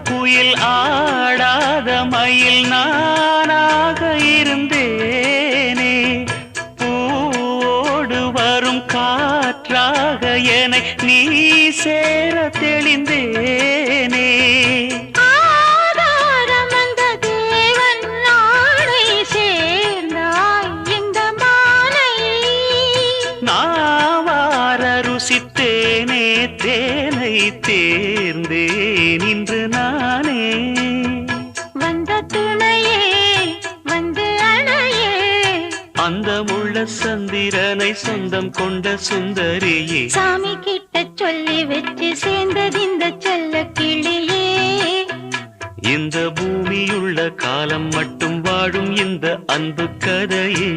குயில் ஆடாத மயில் நானாக இருந்தேனே பூவோடு வரும் காற்றாக என்னை நீ சேர தெளிந்தேனே ருசித்தேனே தேனை தேர்ந்தேன் இன்று நானே வந்த துணையே வந்து அணையே அந்த முள்ள சந்திரனை சொந்தம் கொண்ட சுந்தரியே சாமி கிட்ட சொல்லி வச்சு சேர்ந்தது இந்த செல்ல கிளியே இந்த பூமியுள்ள காலம் மட்டும் வாழும் இந்த அன்பு கதையே